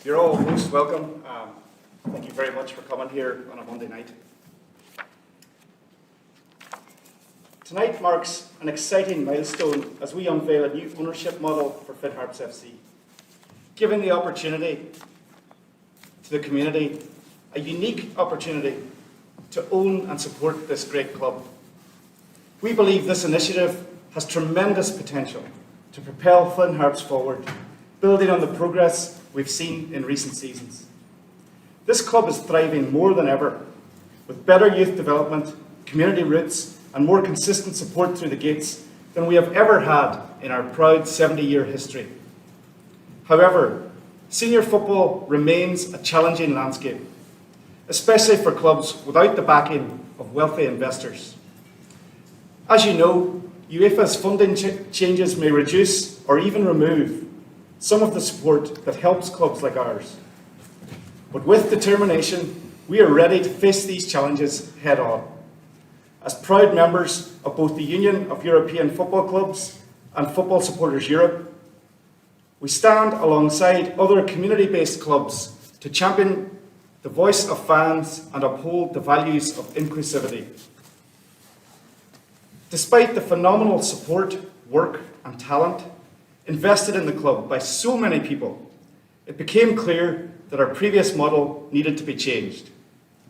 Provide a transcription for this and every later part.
You're all most welcome. Thank you very much for coming here on a Monday night. Tonight marks an exciting milestone as we unveil a new ownership model for Finn Harps FC, giving the opportunity to the community, a unique opportunity to own and support this great club. We believe this initiative has tremendous potential to propel Finn Harps forward, building on the progress we've seen in recent seasons. This club is thriving more than ever, with better youth development, community roots, and more consistent support through the gates than we have ever had in our proud 70-year history. However, senior football remains a challenging landscape, especially for clubs without the backing of wealthy investors. As you know, UEFA's funding changes may reduce or even remove some of the support that helps clubs like ours. But with determination, we are ready to face these challenges head on. As proud members of both the Union of European Football Clubs and Football Supporters Europe, we stand alongside other community-based clubs to champion the voice of fans and uphold the values of inclusivity. Despite the phenomenal support, work, and talent invested in the club by so many people, it became clear that our previous model needed to be changed,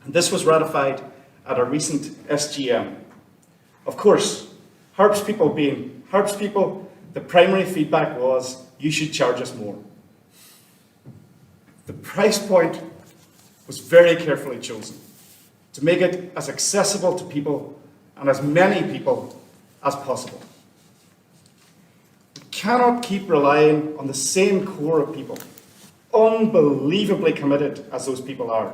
and this was ratified at our recent SGM. Of course, Harps people being Harps people, the primary feedback was, you should charge us more. The price point was very carefully chosen to make it as accessible to people and as many people as possible. We cannot keep relying on the same core of people, unbelievably committed as those people are.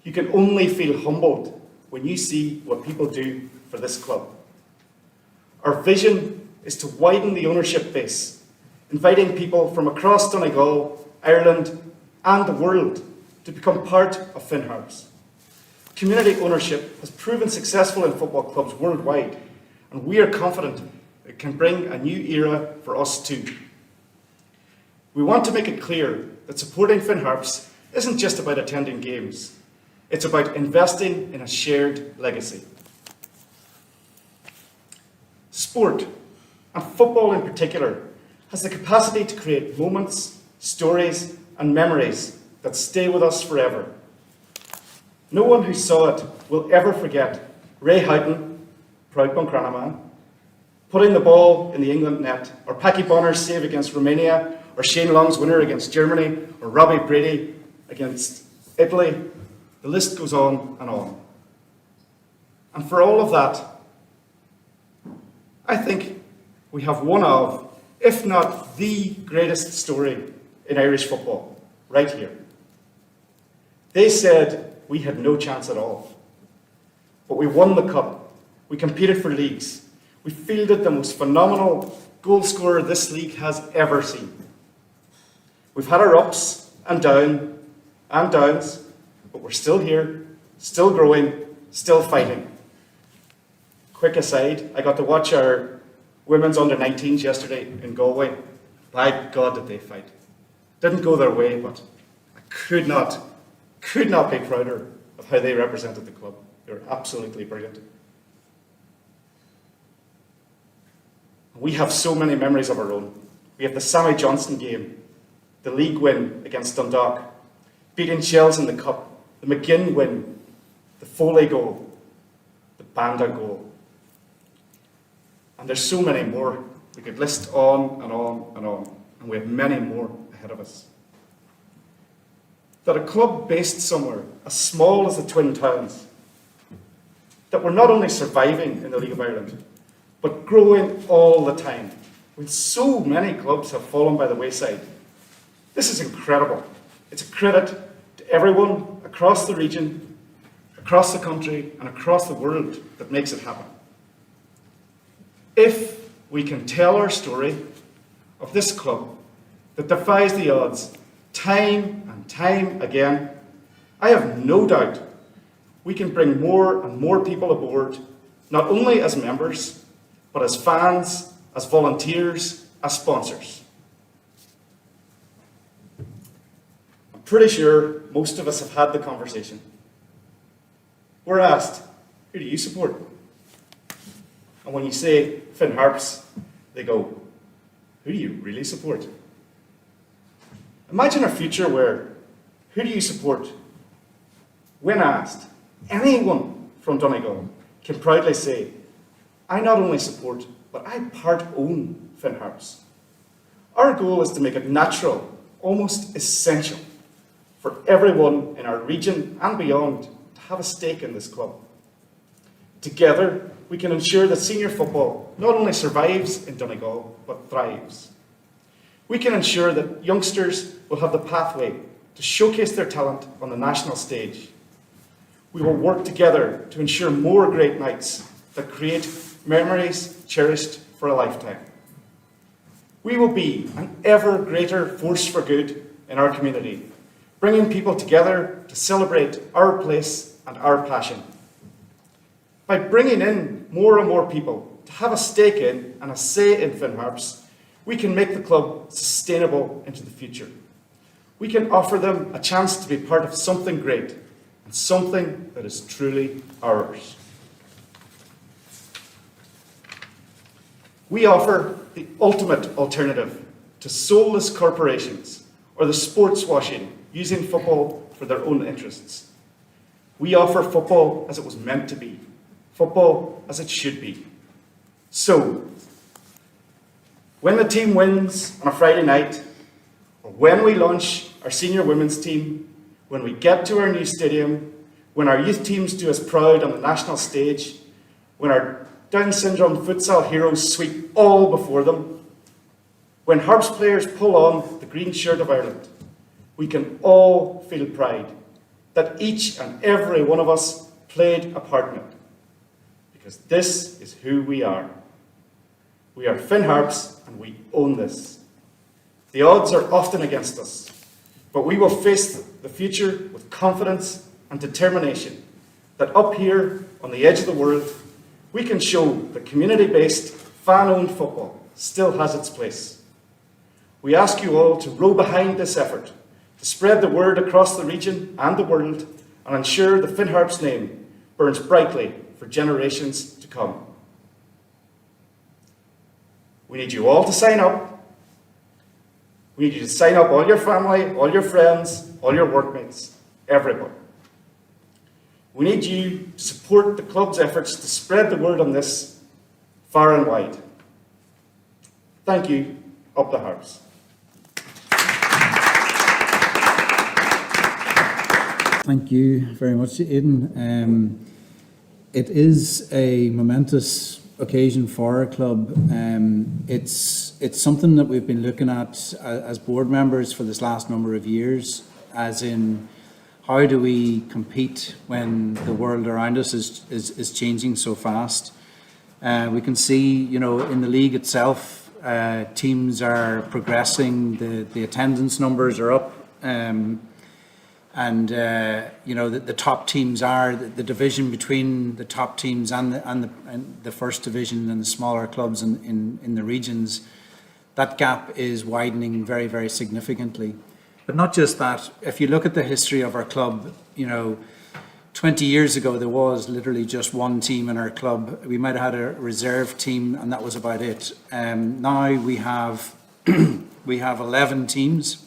You can only feel humbled when you see what people do for this club. Our vision is to widen the ownership base, inviting people from across Donegal, Ireland, and the world to become part of Finn Harps. Community ownership has proven successful in football clubs worldwide, and we are confident it can bring a new era for us too. We want to make it clear that supporting Finn Harps isn't just about attending games. It's about investing in a shared legacy. Sport, and football in particular, has the capacity to create moments, stories, and memories that stay with us forever. No one who saw it will ever forget Ray Houghton, proud Buncrana man, putting the ball in the England net, or Paki Bonner's save against Romania, or Shane Long's winner against Germany, or Robbie Brady against Italy. The list goes on and on. And for all of that, I think we have one of, if not the greatest story in Irish football, right here. They said we had no chance at all. But we won the cup. We competed for leagues. We fielded the most phenomenal goal scorer this league has ever seen. We've had our ups and downs, but we're still here, still growing, still fighting. Quick aside, I got to watch our women's under-19s yesterday in Galway. By God did they fight. Didn't go their way, but I could not be prouder of how they represented the club. They were absolutely brilliant. We have so many memories of our own. We have the Sammy Johnston game, the league win against Dundalk, beating Shells in the cup, the McGinn win, the Foley goal, the Banda goal. And there's so many more. We could list on and on and on, and we have many more ahead of us. That a club based somewhere as small as the Twin Towns, that we're not only surviving in the League of Ireland, but growing all the time, when so many clubs have fallen by the wayside. This is incredible. It's a credit to everyone across the region, across the country, and across the world that makes it happen. If we can tell our story of this club that defies the odds time and time again, I have no doubt we can bring more and more people aboard, not only as members, but as fans as volunteers, as sponsors. I'm pretty sure most of us have had the conversation. We're asked, who do you support? And when you say Finn Harps, they go, who do you really support? Imagine a future where, who do you support? When asked, anyone from Donegal can proudly say, I not only support, but I part own Finn Harps. Our goal is to make it natural, almost essential, for everyone in our region and beyond to have a stake in this club. Together, we can ensure that senior football not only survives in Donegal, but thrives. We can ensure that youngsters will have the pathway to showcase their talent on the national stage. We will work together to ensure more great nights that create memories cherished for a lifetime. We will be an ever greater force for good in our community, bringing people together to celebrate our place and our passion. By bringing in more and more people to have a stake in and a say in Finn Harps, we can make the club sustainable into the future. We can offer them a chance to be part of something great and something that is truly ours. We offer the ultimate alternative to soulless corporations or the sports washing using football for their own interests. We offer football as it was meant to be, football as it should be. So, when the team wins on a Friday night, or when we launch our senior women's team, when we get to our new stadium, when our youth teams do us proud on the national stage, when our Down syndrome futsal heroes sweep all before them, when Harps players pull on the green shirt of Ireland, we can all feel pride that each and every one of us played a part in it. Because this is who we are. We are Finn Harps and we own this. The odds are often against us, but we will face the future with confidence and determination that up here on the edge of the world, we can show that community-based, fan-owned football still has its place. We ask you all to row behind this effort, to spread the word across the region and the world, and ensure the Finn Harps name burns brightly for generations to come. We need you all to sign up. We need you to sign up all your family, all your friends, all your workmates, everyone. We need you to support the club's efforts to spread the word on this far and wide. Thank you. Up the Harps. Thank you very much, Aidan. It is a momentous occasion for our club. It's something that we've been looking at as board members for this last number of years, as in how do we compete when the world around us is changing so fast? We can see, in the league itself, teams are progressing, the attendance numbers are up, and the top teams are, the division between the top teams and the first division and the smaller clubs in the regions, that gap is widening very, very significantly. But not just that, if you look at the history of our club, 20 years ago there was literally just one team in our club. We might have had a reserve team and that was about it. Now we have 11 teams,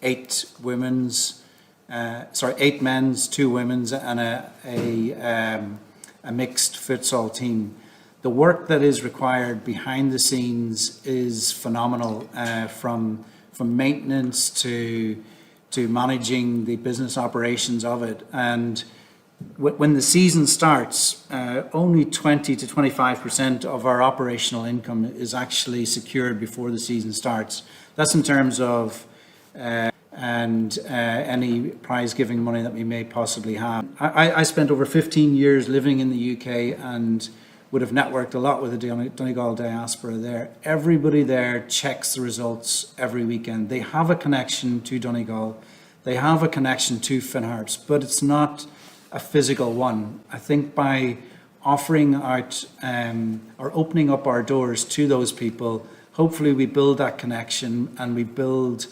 8 men's, 2 women's, and a mixed futsal team. The work that is required behind the scenes is phenomenal, from maintenance to managing the business operations of it. And when the season starts, only 20 to 25% of our operational income is actually secured before the season starts. That's in terms of any prize giving money that we may possibly have. I spent over 15 years living in the UK and would have networked a lot with the Donegal diaspora there. Everybody there checks the results every weekend. They have a connection to Donegal. They have a connection to Finn Harps, but it's not a physical one. I think by offering out or opening up our doors to those people. Hopefully we build that connection and we build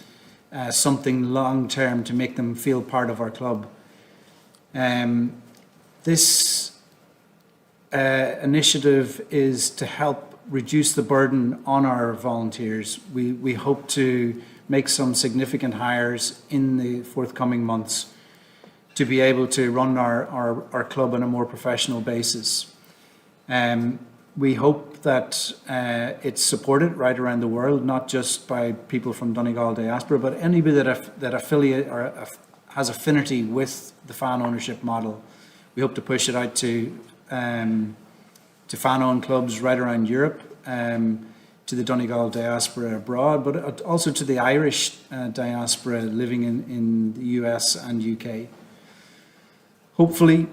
something long term to make them feel part of our club. This initiative is to help reduce the burden on our volunteers. We hope to make some significant hires in the forthcoming months to be able to run our club on a more professional basis. We hope that it's supported right around the world, not just by people from Donegal diaspora, but anybody that affiliate or has affinity with the fan ownership model. We hope to push it out to fan-owned clubs right around Europe, to the Donegal diaspora abroad, but also to the Irish diaspora living in the US and UK. Hopefully,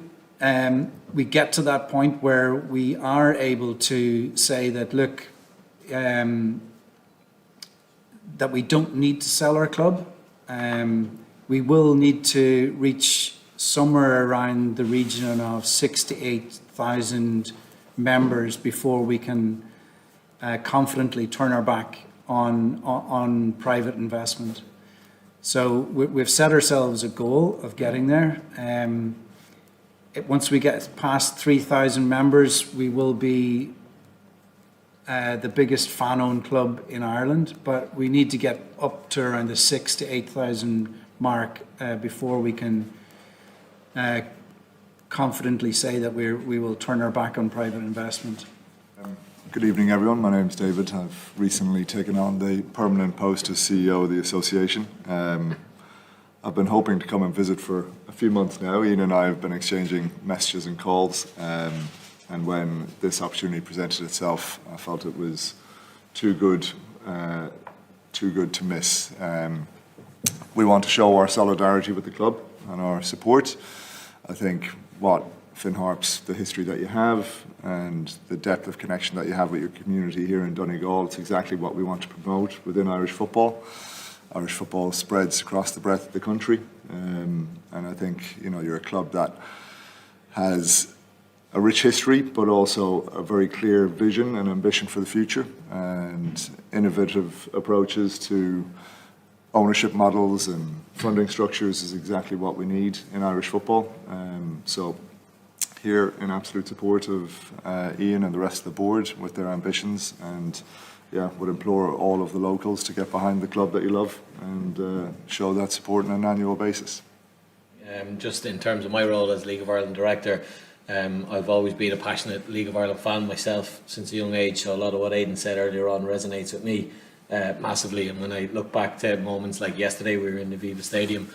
we get to that point where we are able to say that, look, that we don't need to sell our club. We will need to reach somewhere around the region of 6,000 to 8,000 members before we can confidently turn our back on private investment. So we've set ourselves a goal of getting there. Once we get past 3,000 members, we will be the biggest fan-owned club in Ireland, but we need to get up to around the 6,000 to 8,000 mark before we can confidently say that we will turn our back on private investment. Good evening, everyone. My name's David. I've recently taken on the permanent post as CEO of the association. I've been hoping to come and visit for a few months now. Ian and I have been exchanging messages and calls, and when this opportunity presented itself, I felt it was too good to miss. We want to show our solidarity with the club and our support. I think what Finn Harps, the history that you have and the depth of connection that you have with your community here in Donegal, it's exactly what we want to promote within Irish football. Irish football spreads across the breadth of the country, and I think you're a club that has a rich history, but also a very clear vision and ambition for the future, and innovative approaches to ownership models and funding structures is exactly what we need in Irish football. So here in absolute support of Ian and the rest of the board with their ambitions, and would implore all of the locals to get behind the club that you love and show that support on an annual basis. Just in terms of my role as League of Ireland director, I've always been a passionate League of Ireland fan myself since a young age, so a lot of what Aidan said earlier on resonates with me massively. And when I look back to moments like yesterday, we were in the Viva Stadium.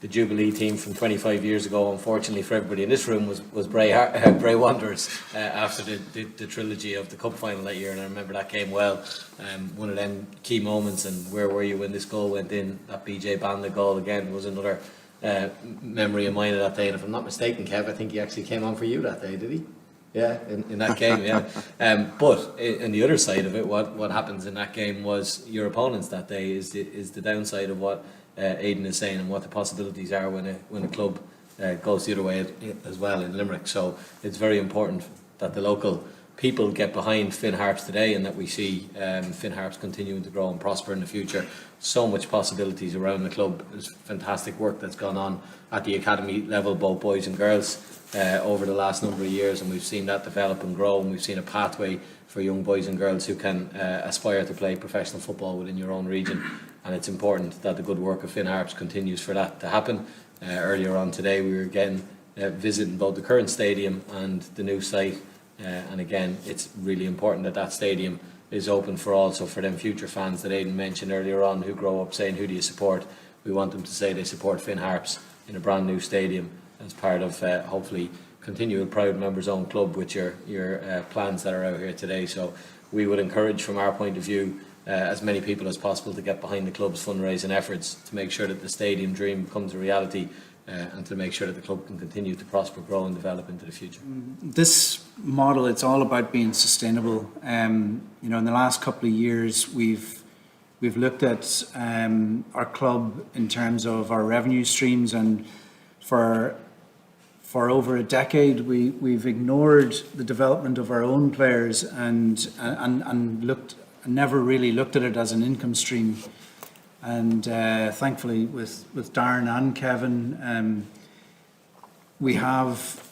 The Jubilee team from 25 years ago, unfortunately for everybody in this room, was Bray Wanderers after the trilogy of the cup final that year, and I remember that game well. One of them key moments, and where were you when this goal went in? That BJ Banda goal again was another memory of mine of that day, and if I'm not mistaken, Kev, I think he actually came on for you that day, did he? Yeah, in that game, yeah. But on the other side of it, what happens in that game was your opponents that day is the downside of what Aidan is saying and what the possibilities are when a club goes the other way as well in Limerick. So it's very important that the local people get behind Finn Harps today, and that we see Finn Harps continuing to grow and prosper in the future. So much possibilities around the club. There's fantastic work that's gone on at the academy level, both boys and girls, over the last number of years, and we've seen that develop and grow, and we've seen a pathway for young boys and girls who can aspire to play professional football within your own region. And it's important that the good work of Finn Harps continues for that to happen. Earlier on today we were again visiting both the current stadium and the new site, and again it's really important that that stadium is open for all. So for them future fans that Aidan mentioned earlier on who grow up saying, who do you support? We want them to say they support Finn Harps in a brand new stadium as part of hopefully continue a proud members owned club with your plans that are out here today. So we would encourage, from our point of view, as many people as possible to get behind the club's fundraising efforts to make sure that the stadium dream becomes a reality, and to make sure that the club can continue to prosper, grow and develop into the future. This model, it's all about being sustainable. In the last couple of years we've looked at our club in terms of our revenue streams, and for for over a decade, we've ignored the development of our own players and never really looked at it as an income stream. And thankfully, with Darren and Kevin, we have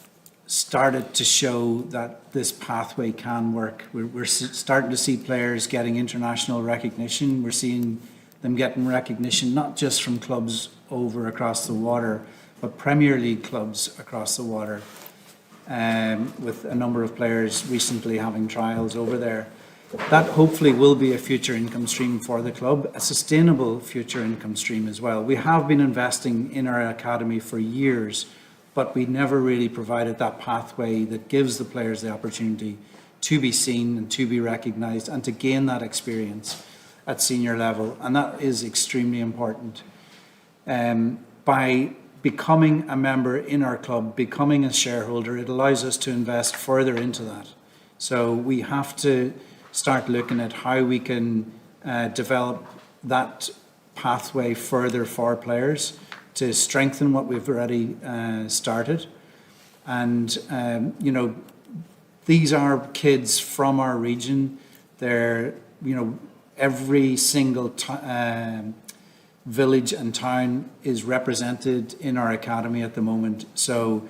started to show that this pathway can work. We're starting to see players getting international recognition. We're seeing them getting recognition not just from clubs over across the water, but Premier League clubs across the water, with a number of players recently having trials over there. That hopefully will be a future income stream for the club, a sustainable future income stream as well. We have been investing in our academy for years, but we never really provided that pathway that gives the players the opportunity to be seen and to be recognised and to gain that experience at senior level, and that is extremely important. By becoming a member in our club, becoming a shareholder, it allows us to invest further into that. So we have to start looking at how we can develop that pathway further for players to strengthen what we've already started. And, you know, these are kids from our region. They're, you know, every single village and town is represented in our academy at the moment. So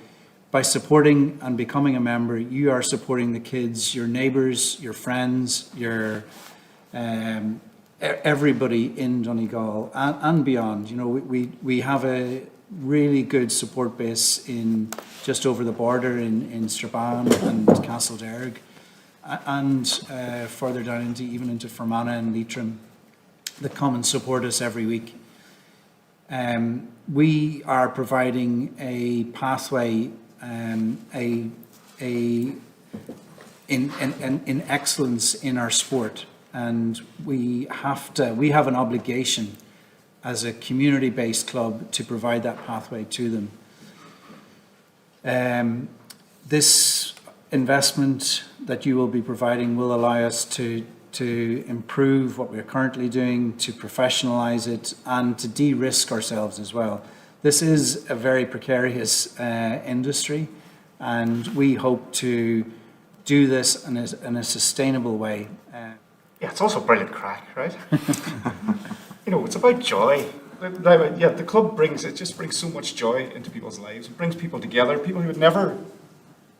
by supporting and becoming a member, you are supporting the kids, your neighbours, your friends, your everybody in Donegal and beyond. You know, we have a really good support base in just over the border in Strabane and Castlederg, and further down into even into Fermanagh and Leitrim, that come and support us every week. We are providing a pathway, in excellence in our sport, and we have an obligation as a community-based club to provide that pathway to them. This investment that you will be providing will allow us to improve what we're currently doing, to professionalize it, and to de-risk ourselves as well. This is a very precarious industry, and we hope to do this in a sustainable way. Yeah, it's also brilliant crack, right? You know, it's about joy. Yeah, the club brings so much joy into people's lives. It brings people together, people who would never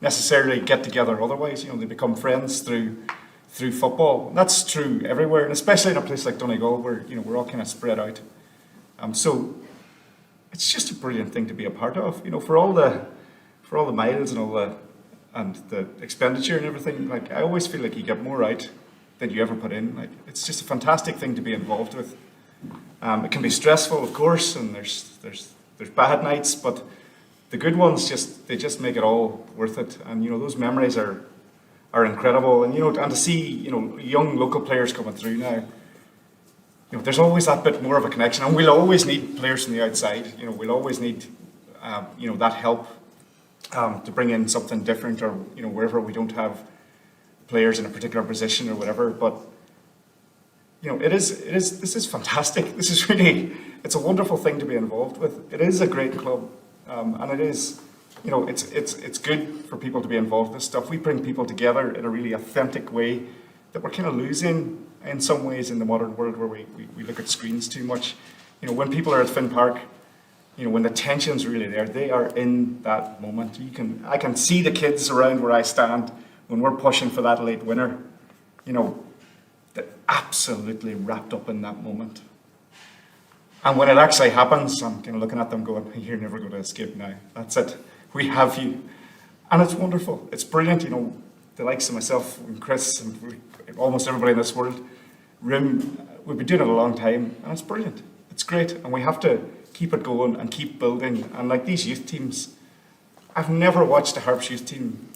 necessarily get together otherwise. You know, they become friends through football. And that's true everywhere, and especially in a place like Donegal, where, you know, we're all kind of spread out. So it's just a brilliant thing to be a part of. You know, for all the miles and the expenditure and everything. Like, I always feel like you get more out than you ever put in. Like, it's just a fantastic thing to be involved with. It can be stressful, of course, and there's bad nights, but the good ones just make it all worth it. And, you know, those memories are incredible. And, you know, and to see, you know, young local players coming through now, you know, there's always that bit more of a connection, and we'll always need players from the outside. You know, we'll always need, you know, that help to bring in something different, or, you know, wherever we don't have players in a particular position or whatever. But, you know, this is fantastic. This is really, it's a wonderful thing to be involved with. It is a great club, and it is, you know, it's good for people to be involved with this stuff. We bring people together in a really authentic way that we're kind of losing in some ways in the modern world, where we look at screens too much. You know, when people are at Finn Park, you know, when the tension's really there, they are in that moment. I can see the kids around where I stand when we're pushing for that late winner. You know, they're absolutely wrapped up in that moment. And when it actually happens, I'm kind of looking at them going, you're never going to escape now. That's it. We have you. And it's wonderful. It's brilliant. You know, the likes of myself and Chris and almost everybody in this world, we've been doing it a long time, and it's brilliant. It's great. And we have to keep it going and keep building. And like these youth teams, I've never watched a Harps youth team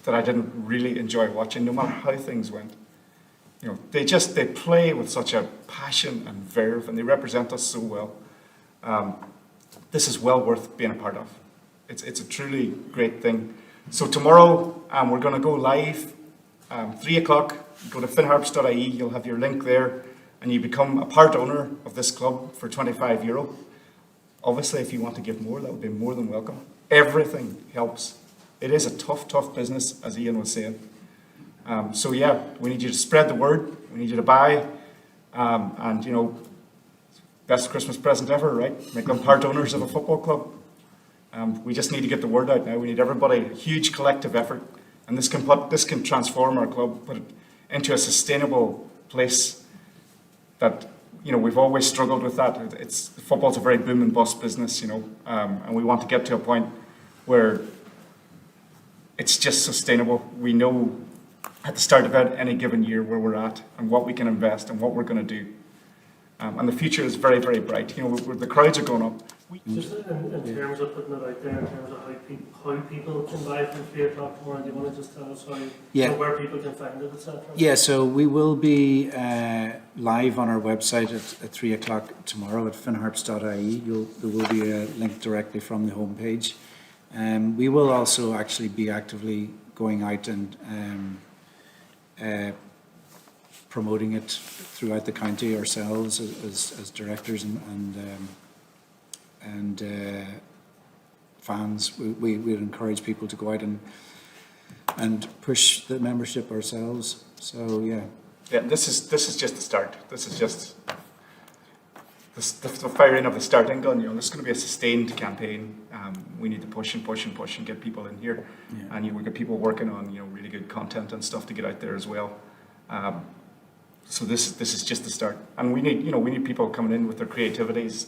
that I didn't really enjoy watching, no matter how things went. You know, they play with such a passion and verve, and they represent us so well. This is well worth being a part of. It's a truly great thing. So tomorrow, we're going to go live, 3 o'clock. Go to finnharps.ie, you'll have your link there, and you become a part owner of this club for €25. Obviously, if you want to give more, that would be more than welcome. everything helps. It is a tough business, as Ian was saying. So yeah, we need you to spread the word. We need you to buy, and you know, best Christmas present ever, right? Make them part owners of a football club. We just need to get the word out now. We need everybody, a huge collective effort, and this can transform our club, put it into a sustainable place. That, you know, we've always struggled with that. Football's a very boom and bust business, you know, and we want to get to a point where it's just sustainable. We know at the start of any given year where we're at and what we can invest and what we're going to do. And the future is very, very bright. You know, the crowds are going up. Just in terms of putting it out there, in terms of how people can buy from 3 o'clock tomorrow, do you want to just tell us where people can find it, etc.? Yeah, so we will be live on our website at 3 o'clock tomorrow at finnharps.ie. There will be a link directly from the homepage. We will also actually be actively going out and promoting it throughout the county ourselves as directors and fans. We would encourage people to go out and push the membership ourselves. So yeah. Yeah, this is just the start. This is just the firing of the starting gun. You know, this is going to be a sustained campaign. We need to push and get people in here, and we get people working on, you know, really good content and stuff to get out there as well. So this is just the start, and we need people coming in with their creativities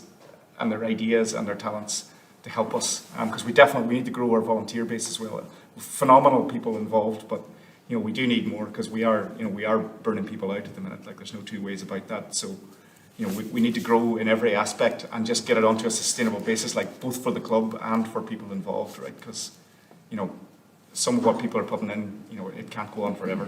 and their ideas and their talents to help us, because we need to grow our volunteer base as well. Phenomenal people involved, but you know, we do need more, because we are burning people out at the minute. Like, there's no two ways about that. So you know, we need to grow in every aspect and just get it onto a sustainable basis, like both for the club and for people involved, right? Because you know, some of what people are putting in, you know, it can't go on forever.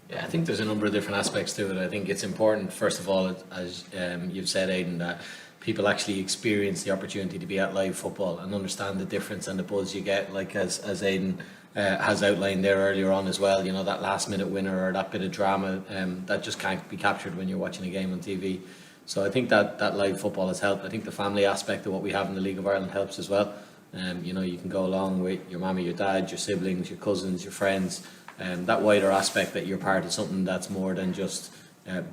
Yeah, I think there's a number of different aspects to it. I think it's important, first of all, as you've said, Aidan, that people actually experience the opportunity to be at live football and understand the difference and the buzz you get, like as Aidan has outlined there earlier on as well. You know, that last minute winner or that bit of drama that just can't be captured when you're watching a game on TV. So I think that live football has helped. I think the family aspect of what we have in the League of Ireland helps as well. You know, you can go along with your mummy, your dad, your siblings, your cousins, your friends. That wider aspect that you're part of something that's more than just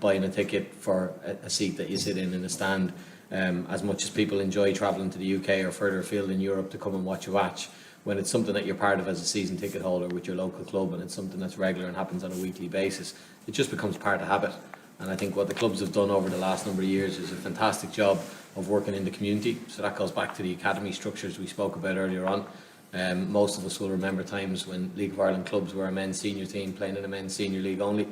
buying a ticket for a seat that you sit in a stand. As much as people enjoy travelling to the UK or further afield in Europe to come and watch a match, when it's something that you're part of as a season ticket holder with your local club, and it's something that's regular and happens on a weekly basis, it just becomes part of habit. And I think what the clubs have done over the last number of years is a fantastic job of working in the community. So that goes back to the academy structures we spoke about earlier on. Most of us will remember times when League of Ireland clubs were a men's senior team playing in a men's senior league only.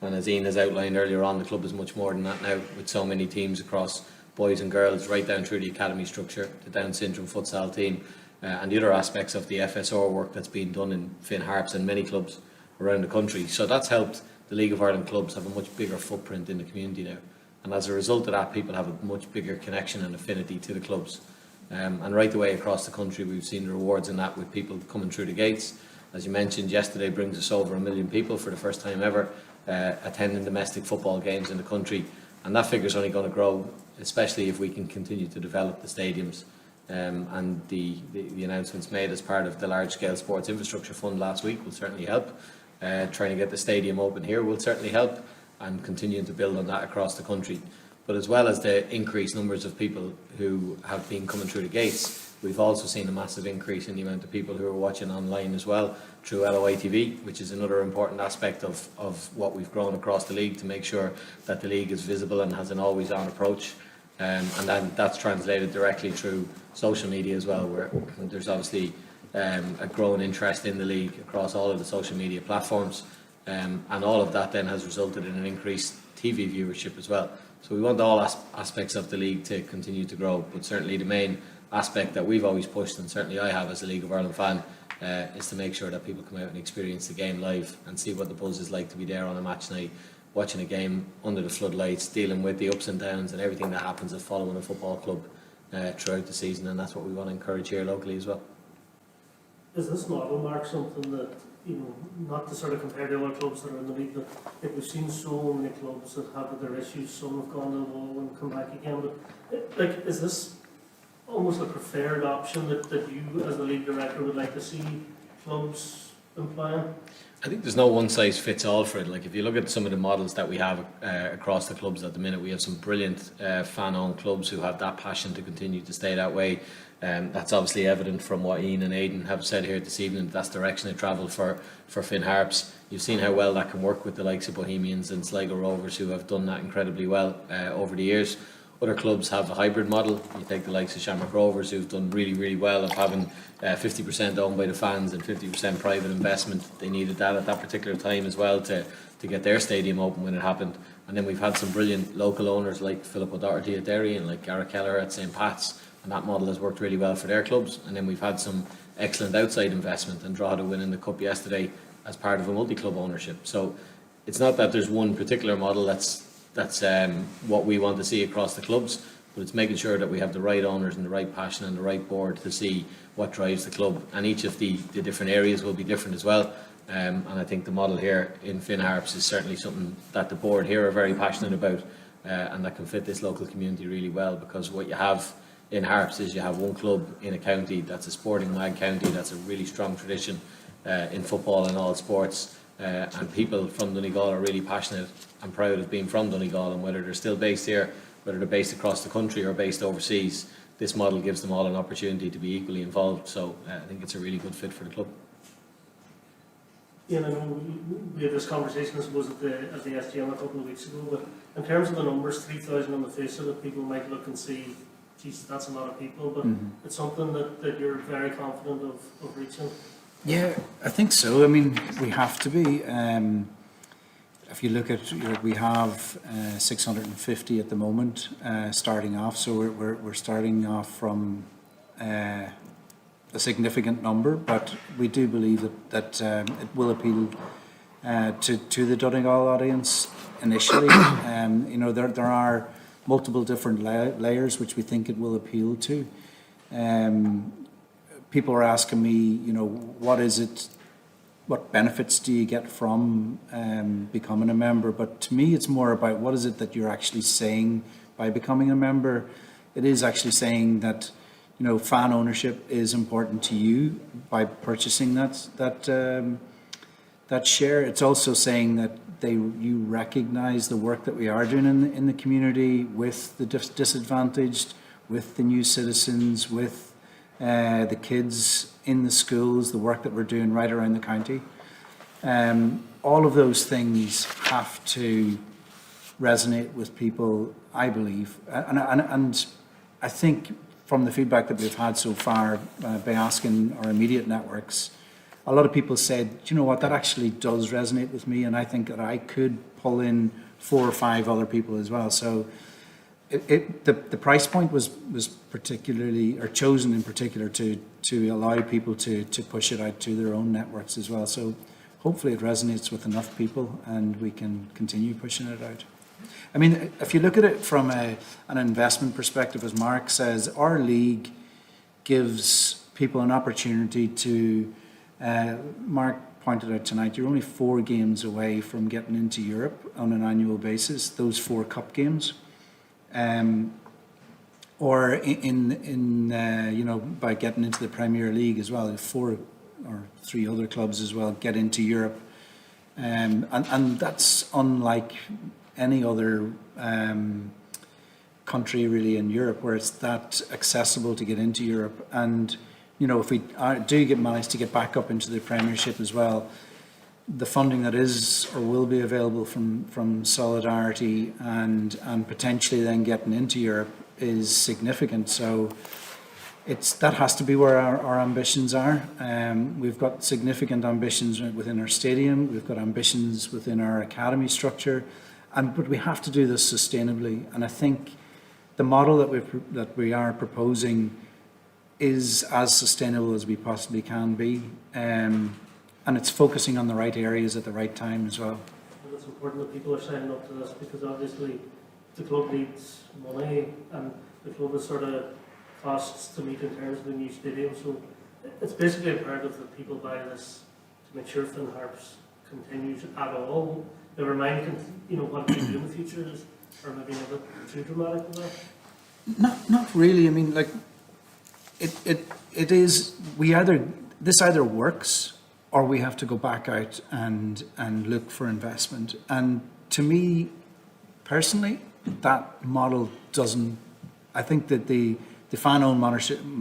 And as Ian has outlined earlier on, the club is much more than that now, with so many teams across boys and girls, right down through the academy structure, the Down syndrome futsal team, and the other aspects of the FSR work that's been done in Finn Harps and many clubs around the country. So that's helped the League of Ireland clubs have a much bigger footprint in the community now. And as a result of that, people have a much bigger connection and affinity to the clubs. And right the way across the country, we've seen the rewards in that, with people coming through the gates. As you mentioned, yesterday brings us over 1 million people for the first time ever attending domestic football games in the country. And that figure's only going to grow, especially if we can continue to develop the stadiums. And the announcements made as part of the large-scale sports infrastructure fund last week will certainly help. Trying to get the stadium open here will certainly help, and continuing to build on that across the country. But as well as the increased numbers of people who have been coming through the gates, we've also seen a massive increase in the amount of people who are watching online as well through LOI TV, which is another important aspect of what we've grown across the league, to make sure that the league is visible and has an always-on approach. And then that's translated directly through social media as well, where there's obviously a growing interest in the league across all of the social media platforms. And all of that then has resulted in an increased TV viewership as well. So we want all aspects of the league to continue to grow, but certainly the main aspect that we've always pushed, and certainly I have as a League of Ireland fan, is to make sure that people come out and experience the game live and see what the buzz is like to be there on a match night, watching a game under the floodlights, dealing with the ups and downs and everything that happens of following a football club throughout the season. And that's what we want to encourage here locally as well. Is this model, Mark, something that, you know, not to sort of compare the other clubs that are in the league, but like, we've seen so many clubs that have their issues, some have gone to the wall and come back again, but like, is this almost a preferred option that you, as the league director, would like to see clubs employing? I think there's no one size fits all for it. Like if you look at some of the models that we have across the clubs at the minute, we have some brilliant fan-owned clubs who have that passion to continue to stay that way. That's obviously evident from what Ian and Aidan have said here this evening. That's the direction of travel for Finn Harps. You've seen how well that can work with the likes of Bohemians and Sligo Rovers, who have done that incredibly well over the years. Other clubs have a hybrid model. You take the likes of Shamrock Rovers, who've done really, really well of having 50% owned by the fans and 50% private investment. They needed that at that particular time as well to get their stadium open when it happened. And then we've had some brilliant local owners like Philip O'Doherty at Derry and like Gareth Keller at St. Pat's, and that model has worked really well for their clubs. And then we've had some excellent outside investment, and Drogheda winning the Cup yesterday as part of a multi-club ownership. So it's not that there's one particular model that's what we want to see across the clubs, but it's making sure that we have the right owners and the right passion and the right board to see what drives the club. And each of the different areas will be different as well. And I think the model here in Finn Harps is certainly something that the board here are very passionate about, and that can fit this local community really well, because what you have in Harps is you have one club in a county that's a sporting mag county, that's a really strong tradition in football and all sports. And people from Donegal are really passionate and proud of being from Donegal, and whether they're still based here, whether they're based across the country or based overseas, this model gives them all an opportunity to be equally involved. So I think it's a really good fit for the club. Yeah, I know we had this conversation, I suppose, at the SGM a couple of weeks ago, but in terms of the numbers, 3,000 on the face of it, people might look and see, Jesus, that's a lot of people, but it's something that you're very confident of reaching. Yeah, I think so. I mean, we have to be. If you look at, we have 650 at the moment, starting off. So we're starting off from a significant number, but we do believe that it will appeal to the Donegal audience initially. There are multiple different layers which we think it will appeal to. People are asking me, what benefits do you get from becoming a member? But to me, it's more about what is it that you're actually saying by becoming a member. It is actually saying that, fan ownership is important to you by purchasing that share. It's also saying that you recognise the work that we are doing in the community with the disadvantaged, with the new citizens, with the kids in the schools, the work that we're doing right around the county. All of those things have to resonate with people, I believe. And I think from the feedback that we've had so far by asking our immediate networks, a lot of people said, you know what, that actually does resonate with me, and I think that I could pull in 4 or 5 other people as well. So the price point was particularly, or chosen in particular, to allow people to push it out to their own networks as well. So hopefully it resonates with enough people and we can continue pushing it out. I mean, if you look at it from an investment perspective, as Mark says, our league gives people an opportunity to, Mark pointed out tonight, you're only 4 games away from getting into Europe on an annual basis, those 4 cup games. Or by getting into the Premier League as well, 4 or 3 other clubs as well get into Europe, and that's unlike any other country really in Europe where it's that accessible to get into Europe. And if we do manage to get back up into the Premiership as well, the funding that is or will be available from Solidarity and potentially then getting into Europe is significant. So that has to be where our ambitions are. We've got significant ambitions within our stadium. We've got ambitions within our academy structure, but we have to do this sustainably. And I think the model that we are proposing is as sustainable as we possibly can be. And it's focusing on the right areas at the right time as well. And it's important that people are signing up to this, because obviously the club needs money and the club has sort of costs to meet in terms of the new stadium. So it's basically imperative that people buy this to make sure Finn Harps continues at all. Never mind, what we do in the future is, or maybe a bit too dramatic with that. Not really. I mean, it is, this either works or we have to go back out and look for investment. And to me, personally, that model doesn't, I think that the fan-owned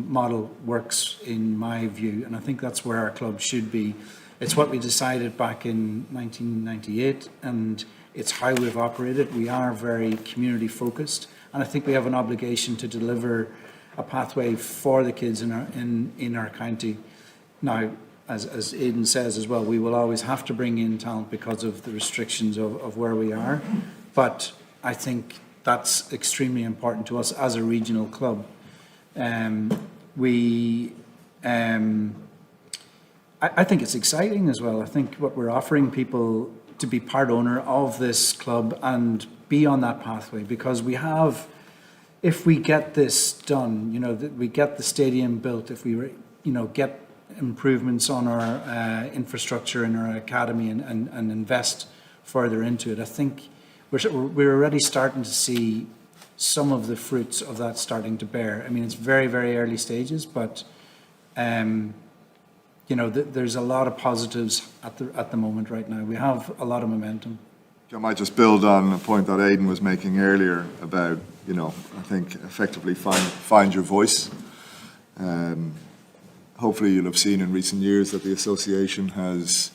model works in my view, and I think that's where our club should be. It's what we decided back in 1998, and it's how we've operated. We are very community focused, and I think we have an obligation to deliver a pathway for the kids in our county. Now, as Aidan says as well, we will always have to bring in talent because of the restrictions of where we are, but I think that's extremely important to us as a regional club. I think it's exciting as well. I think what we're offering people to be part owner of this club and be on that pathway, because we have, if we get this done, we get the stadium built, if we, get improvements on our infrastructure in our academy and invest further into it, I think we're already starting to see some of the fruits of that starting to bear. I mean, it's very, very early stages, but there's a lot of positives at the moment right now. We have a lot of momentum. I might just build on a point that Aidan was making earlier about, I think effectively find your voice. Hopefully you'll have seen in recent years that the association has,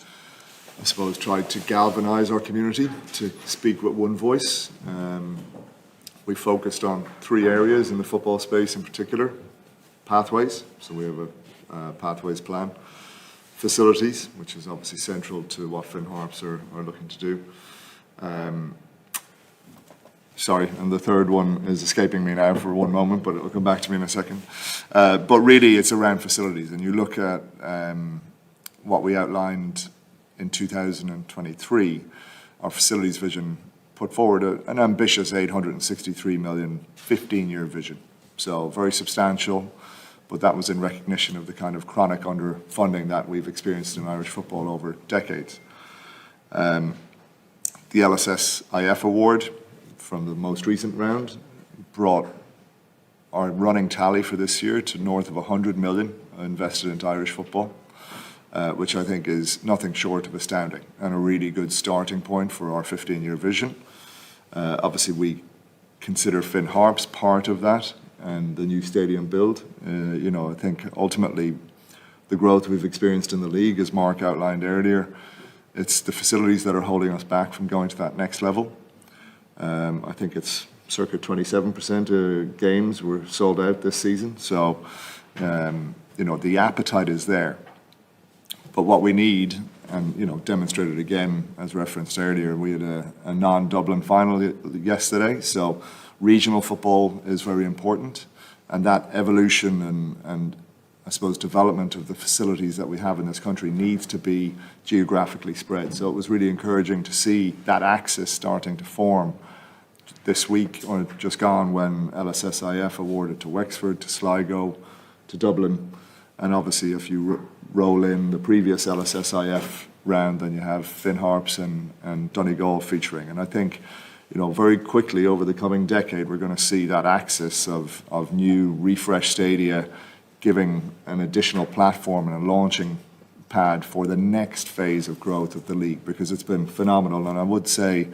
I suppose, tried to galvanise our community to speak with one voice. We focused on 3 areas in the football space in particular. Pathways, so we have a pathways plan. Facilities, which is obviously central to what Finn Harps are looking to do. And the third one is escaping me now for one moment, but it'll come back to me in a second. But really it's around facilities, and you look at what we outlined in 2023, our facilities vision put forward an ambitious 863 million 15-year vision. So very substantial, but that was in recognition of the kind of chronic underfunding that we've experienced in Irish football over decades. The LSSIF award from the most recent round brought our running tally for this year to north of 100 million invested into Irish football, which I think is nothing short of astounding and a really good starting point for our 15-year vision. Obviously, we consider Finn Harps part of that and the new stadium build. I think ultimately the growth we've experienced in the league, as Mark outlined earlier, it's the facilities that are holding us back from going to that next level. I think it's circa 27% of games were sold out this season. So, the appetite is there. But what we need, and demonstrated again, as referenced earlier, we had a non-Dublin final yesterday. So regional football is very important. And that evolution and I suppose development of the facilities that we have in this country needs to be geographically spread. So it was really encouraging to see that axis starting to form this week, or just gone, when LSSIF awarded to Wexford, to Sligo, to Dublin. And obviously if you roll in the previous LSSIF round, then you have Finn Harps and Donegal featuring. And I think, very quickly over the coming decade, we're going to see that axis of new refresh stadia giving an additional platform and a launching pad for the next phase of growth of the league, because it's been phenomenal. And I would say,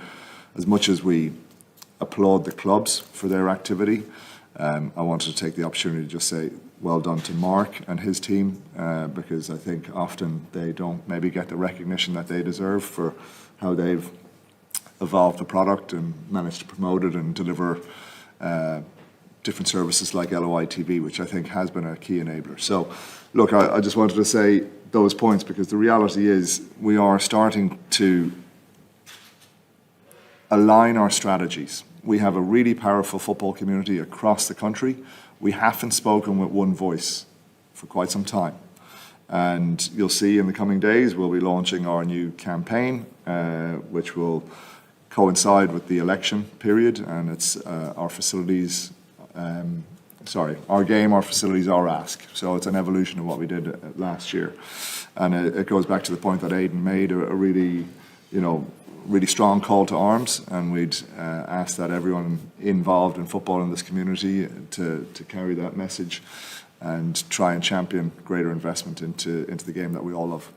as much as we applaud the clubs for their activity, I wanted to take the opportunity to just say well done to Mark and his team, because I think often they don't maybe get the recognition that they deserve for how they've evolved the product and managed to promote it and deliver different services like LOI TV, which I think has been a key enabler. So, look, I just wanted to say those points, because the reality is we are starting to align our strategies. We have a really powerful football community across the country. We haven't spoken with one voice for quite some time. And you'll see in the coming days we'll be launching our new campaign, which will coincide with the election period, and it's our facilities, our game, our facilities, our ask. So it's an evolution of what we did last year. And it goes back to the point that Aidan made, a really, really strong call to arms, and we'd ask that everyone involved in football in this community to carry that message and try and champion greater investment into the game that we all love.